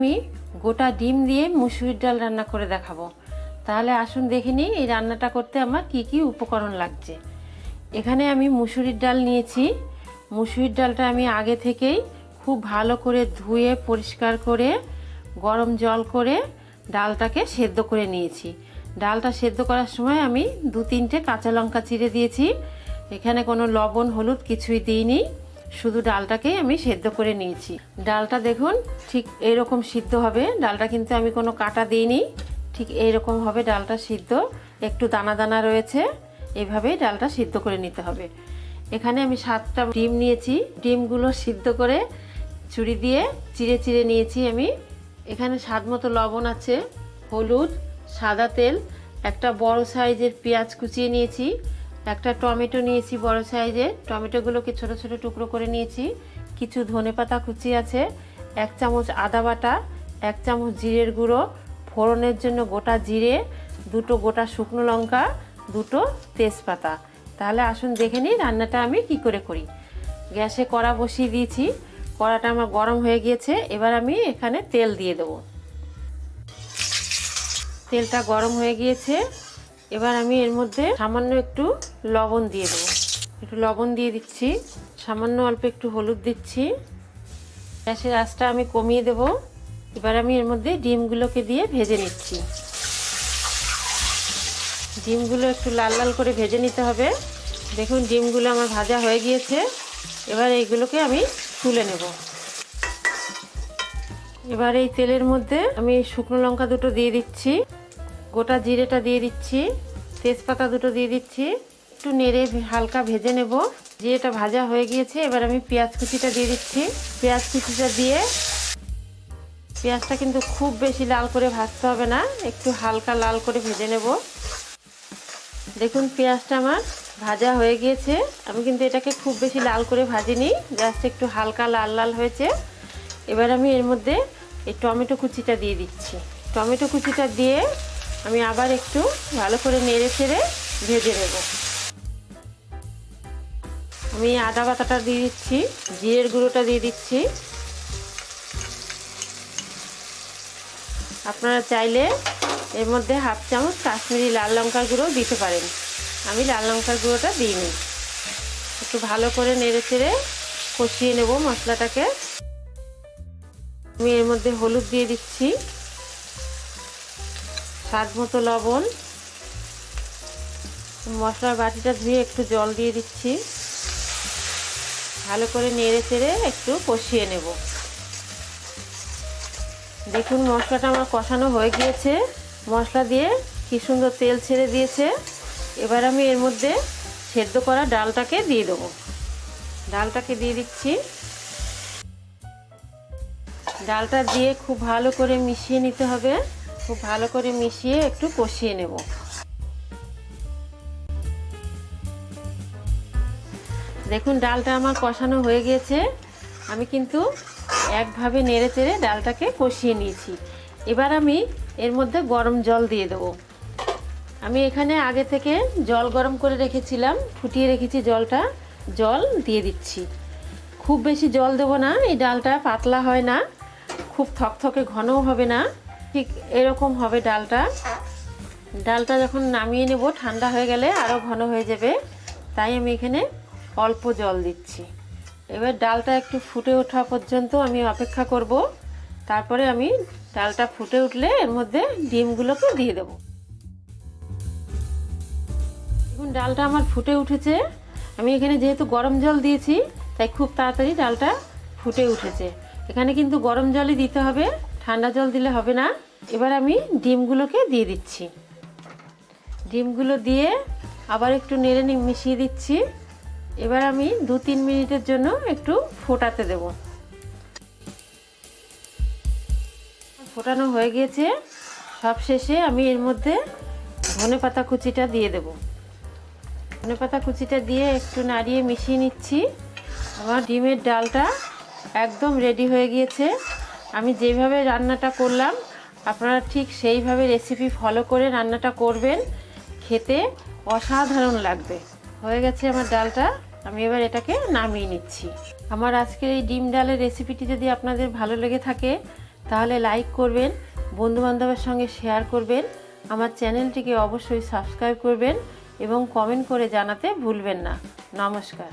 আমি গোটা ডিম দিয়ে মুসুরির ডাল রান্না করে দেখাবো। তাহলে আসুন দেখে নিই এই রান্নাটা করতে আমার কি কি উপকরণ লাগছে। এখানে আমি মুসুরির ডাল নিয়েছি। মুসুরির ডালটা আমি আগে থেকেই খুব ভালো করে ধুয়ে পরিষ্কার করে গরম জল করে ডালটাকে সেদ্ধ করে নিয়েছি। ডালটা সেদ্ধ করার সময় আমি 2-3টে কাঁচা লঙ্কা চিড়ে দিয়েছি। এখানে কোনো লবণ হলুদ কিছুই দিইনি, শুধু ডালটাকেই আমি সেদ্ধ করে নিয়েছি। ডালটা দেখুন ঠিক এইরকম সিদ্ধ হবে। ডালটা কিন্তু আমি কোনো কাটা দিইনি, ঠিক এইরকম হবে ডালটা সিদ্ধ। একটু দানা দানা রয়েছে, এইভাবেই ডালটা সিদ্ধ করে নিতে হবে। এখানে আমি 7টা ডিম নিয়েছি। ডিমগুলো সিদ্ধ করে ছুরি দিয়ে চিড়ে চিড়ে নিয়েছি আমি। এখানে স্বাদ মতো লবণ আছে, হলুদ, সাদা তেল, একটা বড় সাইজের পেঁয়াজ কুচিয়ে নিয়েছি, একটা টমেটো নিয়েছি বড় সাইজের, টমেটোগুলোকে ছোট ছোট টুকরো করে নিয়েছি, কিছু ধনেপাতা কুচি আছে, 1 চামচ আদা বাটা, 1 চামচ জিরের গুঁড়ো, ফোড়নের জন্য গোটা জিরে, 2টো গোটা শুকনো লঙ্কা, 2টো তেজপাতা। তাহলে আসুন দেখে নিই রান্নাটা আমি কি করে করি। গ্যাসে কড়া বসিয়ে দিয়েছি, কড়াটা আমার গরম হয়ে গিয়েছে। এবার আমি এখানে তেল দিয়ে দেবো। তেলটা গরম হয়ে গিয়েছে, এবার আমি এর মধ্যে সামান্য একটু লবণ দিয়ে দেবো। একটু লবণ দিয়ে দিচ্ছি, সামান্য অল্প একটু হলুদ দিচ্ছি। গ্যাসের আঁচটা আমি কমিয়ে দেব। এবার আমি এর মধ্যে ডিমগুলোকে দিয়ে ভেজে নিচ্ছি। ডিমগুলো একটু লাল লাল করে ভেজে নিতে হবে। দেখুন ডিমগুলো আমার ভাজা হয়ে গিয়েছে। এবার এইগুলোকে আমি তুলে নেব। এবার এই তেলের মধ্যে আমি শুকনো লঙ্কা 2টো দিয়ে দিচ্ছি, গোটা জিরেটা দিয়ে দিচ্ছি, তেজপাতা 2টো দিয়ে দিচ্ছি। একটু নেড়ে হালকা ভেজে নেব। জিরেটা ভাজা হয়ে গিয়েছে, এবার আমি পেঁয়াজ কুচিটা দিয়ে দিচ্ছি। পেঁয়াজ কুচিটা দিয়ে, পেঁয়াজটা কিন্তু খুব বেশি লাল করে ভাজতে হবে না, একটু হালকা লাল করে ভেজে নেব। দেখুন পেঁয়াজটা আমার ভাজা হয়ে গিয়েছে। আমি কিন্তু এটাকে খুব বেশি লাল করে ভাজিনি, জাস্ট একটু হালকা লাল লাল হয়েছে। এবার আমি এর মধ্যে এই টমেটো কুচিটা দিয়ে দিচ্ছি। টমেটো কুচিটা দিয়ে আমি আবার একটু ভালো করে নেড়ে চেড়ে ভেজে নেব। আমি আদা বাটাটা দিয়ে দিচ্ছি, জিরের গুঁড়োটা দিয়ে দিচ্ছি। আপনারা চাইলে এর মধ্যে 1/2 চামচ কাশ্মীরি লাল লঙ্কার গুঁড়ো দিতে পারেন, আমি লাল লঙ্কার গুঁড়োটা দিইনি। একটু ভালো করে নেড়ে চেড়ে কষিয়ে নেব মশলাটাকে। আমি এর মধ্যে হলুদ দিয়ে দিচ্ছি, স্বাদ মতো লবণ, মশলার বাটিটা ধুয়ে একটু জল দিয়ে দিচ্ছি। ভালো করে নেড়ে চেড়ে একটু কষিয়ে নেব। দেখুন মশলাটা আমার কষানো হয়ে গিয়েছে, মশলা দিয়ে কি সুন্দর তেল ছেড়ে দিয়েছে। এবার আমি এর মধ্যে সেদ্ধ করা ডালটাকে দিয়ে দেবো। ডালটাকে দিয়ে দিচ্ছি। ডালটা দিয়ে খুব ভালো করে মিশিয়ে নিতে হবে। খুব ভালো করে মিশিয়ে একটু কষিয়ে নেব। দেখুন ডালটা আমার কষানো হয়ে গিয়েছে। আমি কিন্তু একভাবে নেড়ে চেড়ে ডালটাকে কষিয়ে নিয়েছি। এবার আমি এর মধ্যে গরম জল দিয়ে দেবো। আমি এখানে আগে থেকে জল গরম করে রেখেছিলাম, ফুটিয়ে রেখেছি জলটা, জল দিয়ে দিচ্ছি। খুব বেশি জল দেবো না, এই ডালটা পাতলা হয় না, খুব থকথকে ঘনও হবে না, ঠিক এরকম হবে ডালটা। ডালটা যখন নামিয়ে নেব ঠান্ডা হয়ে গেলে আরও ঘন হয়ে যাবে, তাই আমি এখানে অল্প জল দিচ্ছি। এবার ডালটা একটু ফুটে ওঠা পর্যন্ত আমি অপেক্ষা করব। তারপরে আমি ডালটা ফুটে উঠলে এর মধ্যে ডিমগুলোকে দিয়ে দেব। দেখুন ডালটা আমার ফুটে উঠেছে। আমি এখানে যেহেতু গরম জল দিয়েছি তাই খুব তাড়াতাড়ি ডালটা ফুটে উঠেছে। এখানে কিন্তু গরম জলই দিতে হবে, ঠান্ডা জল দিলে হবে না। এবার আমি ডিমগুলোকে দিয়ে দিচ্ছি। ডিমগুলো দিয়ে আবার একটু নেড়ে মিশিয়ে দিচ্ছি। এবার আমি 2-3 মিনিটের জন্য একটু ফোটাতে দেব। ফোটানো হয়ে গিয়েছে। সব শেষে আমি এর মধ্যে ধনেপাতা কুচিটা দিয়ে দেব। ধনেপাতা কুচিটা দিয়ে একটু নাড়িয়ে মিশিয়ে নিচ্ছি। আমার ডিমের ডালটা একদম রেডি হয়ে গিয়েছে। আমি যেভাবে রান্নাটা করলাম আপনারা ঠিক সেইভাবে রেসিপি ফলো করে রান্নাটা করবেন, খেতে অসাধারণ লাগবে। হয়ে গেছে আমার ডালটা, আমি এবার এটাকে নামিয়ে নিচ্ছি। আমার আজকের এই ডিম ডালের রেসিপিটি যদি আপনাদের ভালো লেগে থাকে তাহলে লাইক করবেন, বন্ধুবান্ধবের সঙ্গে শেয়ার করবেন, আমার চ্যানেলটিকে অবশ্যই সাবস্ক্রাইব করবেন এবং কমেন্ট করে জানাতে ভুলবেন না। নমস্কার।